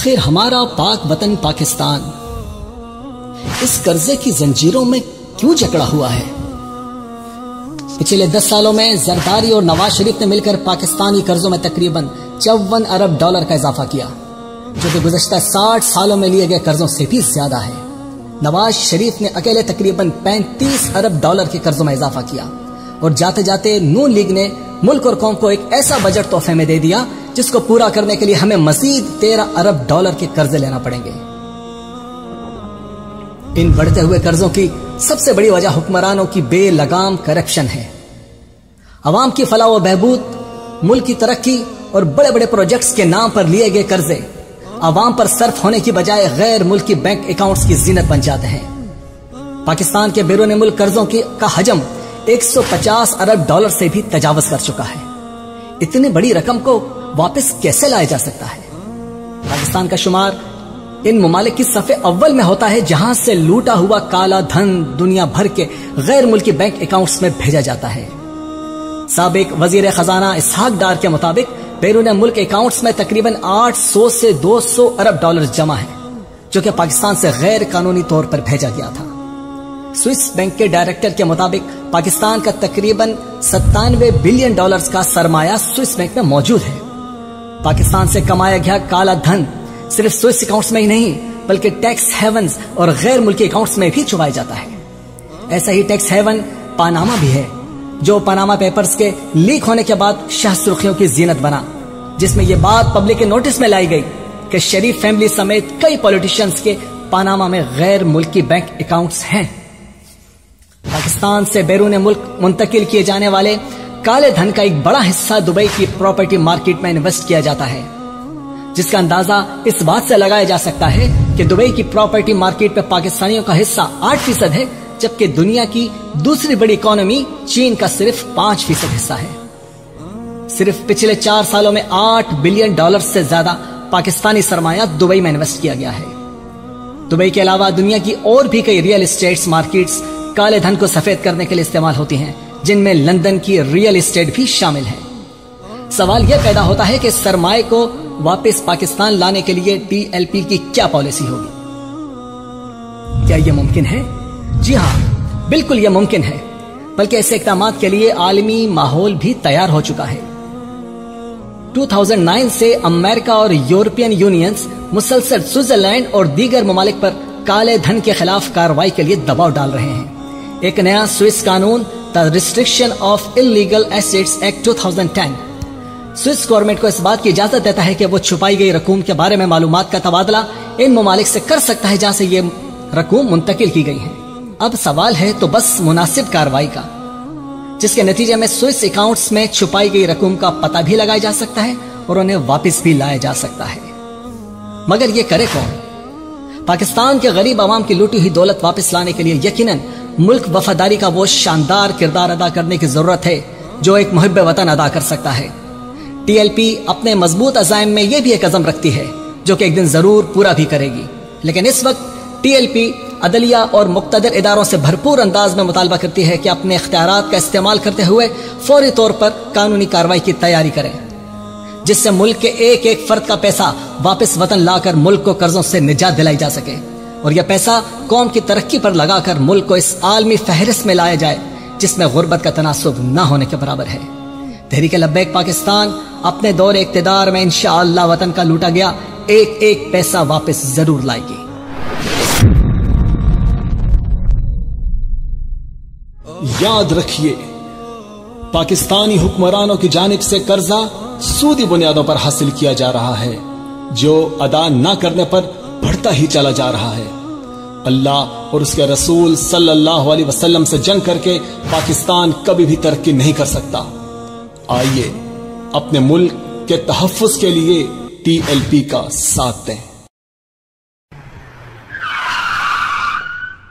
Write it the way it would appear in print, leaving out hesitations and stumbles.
آخر ہمارا پاک وطن پاکستان اس قرضے کی زنجیروں میں کیوں جکڑا ہوا ہے؟ پچھلے 10 سالوں میں زرداری اور نواز شریف نے مل کر پاکستانی قرضوں میں تقریباً 54 ارب ڈالر کا اضافہ کیا، جو کہ گزشتہ 60 سالوں میں لیے گئے قرضوں سے بھی زیادہ ہے۔ نواز شریف نے اکیلے تقریباً 35 ارب ڈالر کے قرضوں میں اضافہ کیا، اور جاتے جاتے نون لیگ نے ملک اور قوم کو ایک ایسا بجٹ تحفے میں دے دیا جس کو پورا کرنے کے لیے ہمیں مزید 13 ارب ڈالر کے قرضے لینا پڑیں گے۔ ان بڑھتے ہوئے قرضوں کی سب سے بڑی وجہ حکمرانوں کی بے لگام کرپشن ہے۔ عوام کی فلاح و بہبود، ملک کی ترقی اور بڑے بڑے پروجیکٹس کے نام پر لیے گئے قرضے عوام پر صرف ہونے کی بجائے غیر ملکی بینک اکاؤنٹس کی زینت بن جاتے ہیں۔ پاکستان کے بیرون ملک قرضوں کا حجم 150 ارب ڈالر سے بھی تجاوز کر چکا ہے۔ اتنی بڑی رقم کو واپس کیسے لایا جا سکتا ہے؟ پاکستان کا شمار ان ممالک کی صف اول میں ہوتا ہے جہاں سے لوٹا ہوا کالا دھن دنیا بھر کے غیر ملکی بینک اکاؤنٹس میں بھیجا جاتا ہے۔ سابق وزیر خزانہ اسحاق ڈار کے مطابق بیرون ملک اکاؤنٹس میں تقریباً 800 سے 200 ارب ڈالر جمع ہے، جو کہ پاکستان سے غیر قانونی طور پر بھیجا گیا تھا۔ سوئس بینک کے ڈائریکٹر کے مطابق پاکستان کا تقریباً 97 بلین ڈالرز کا سرمایہ سوئس بینک میں موجود ہے۔ پاکستان سے کمایا گیا کالا دھن صرف سوئس اکاؤنٹس میں ہی نہیں بلکہ ٹیکس ہیونز اور غیر ملکی اکاؤنٹس میں بھی چھپایا جاتا ہے۔ ایسا ہی ٹیکس ہیون پاناما بھی ہے، جو پاناما پیپرز کے لیک ہونے کے بعد شہ سرخیوں کی زینت بنا، جس میں یہ بات پبلک کے نوٹس میں لائی گئی کہ شریف فیملی سمیت کئی پولیٹیشنز کے پاناما میں غیر ملکی بینک اکاؤنٹس ہیں۔ پاکستان سے بیرون ملک منتقل کیے جانے والے کالے دھن کا ایک بڑا حصہ دبئی کی پراپرٹی مارکیٹ میں انویسٹ کیا جاتا ہے، جس کا اندازہ اس بات سے لگایا جا سکتا ہے کہ دبئی کی پراپرٹی مارکیٹ پہ پاکستانیوں کا حصہ 8% ہے، جبکہ دنیا کی دوسری بڑی اکانومی چین کا صرف 5% حصہ ہے۔ صرف پچھلے 4 سالوں میں 8 بلین ڈالر سے زیادہ پاکستانی سرمایہ دبئی میں انویسٹ کیا گیا ہے۔ دبئی کے علاوہ دنیا کی اور بھی کئی ریئل اسٹیٹس مارکیٹس کالے دھن کو سفید کرنے کے لیے استعمال ہوتی ہیں، جن میں لندن کی ریئل اسٹیٹ بھی شامل ہے۔ سوال یہ پیدا ہوتا ہے کہ سرمایہ کو واپس پاکستان لانے کے لیے ٹی ایل پی کی کیا پالیسی ہوگی؟ کیا یہ ممکن ہے؟ جی ہاں، بالکل یہ ممکن ہے، بلکہ ایسے اقدامات کے لیے عالمی ماحول بھی تیار ہو چکا ہے۔ 2009 سے امریکہ اور یورپین یونینز مسلسل سوئٹزرلینڈ اور دیگر ممالک پر کالے دھن کے خلاف کارروائی کے لیے دباؤ ڈال رہے ہیں۔ ایک نیا سوئس قانون The Restriction of Illegal Assets Act 2010 Swiss government کو اس بات کی اجازت دیتا ہے کہ وہ چھپائی گئی رقوم کے بارے میں معلومات کا تبادلہ ان ممالک سے کر سکتا ہے جہاں سے یہ رقوم منتقل کی گئی ہے۔ اب سوال ہے تو بس مناسب کارروائی کا، جس کے نتیجے میں سوئس اکاؤنٹس میں چھپائی گئی رقوم کا پتہ بھی لگایا جا سکتا ہے اور انہیں واپس بھی لایا جا سکتا ہے۔ مگر یہ کرے کون؟ پاکستان کے غریب عوام کی لوٹی ہوئی دولت واپس لانے کے لیے یقیناً ملک وفاداری کا وہ شاندار کردار ادا کرنے کی ضرورت ہے جو ایک محب وطن ادا کر سکتا ہے۔ ٹی ایل پی اپنے مضبوط عزائم میں یہ بھی ایک عزم رکھتی ہے جو کہ ایک دن ضرور پورا بھی کرے گی، لیکن اس وقت ٹی ایل پی عدلیہ اور مقتدر اداروں سے بھرپور انداز میں مطالبہ کرتی ہے کہ اپنے اختیارات کا استعمال کرتے ہوئے فوری طور پر قانونی کارروائی کی تیاری کریں، جس سے ملک کے ایک ایک فرد کا پیسہ واپس وطن لا کر ملک کو قرضوں سے نجات دلائی جا سکے، اور یہ پیسہ قوم کی ترقی پر لگا کر ملک کو اس عالمی فہرست میں لایا جائے جس میں غربت کا تناسب نہ ہونے کے برابر ہے۔ تحریک لبیک پاکستان اپنے دور اقتدار میں انشاءاللہ وطن کا لوٹا گیا ایک ایک پیسہ واپس ضرور لائے گی۔ یاد رکھیے، پاکستانی حکمرانوں کی جانب سے قرضہ سودی بنیادوں پر حاصل کیا جا رہا ہے، جو ادا نہ کرنے پر بڑھتا ہی چلا جا رہا ہے۔ اللہ اور اس کے رسول صلی اللہ علیہ وسلم سے جنگ کر کے پاکستان کبھی بھی ترقی نہیں کر سکتا۔ آئیے اپنے ملک کے تحفظ کے لیے ٹی ایل پی کا ساتھ دیں۔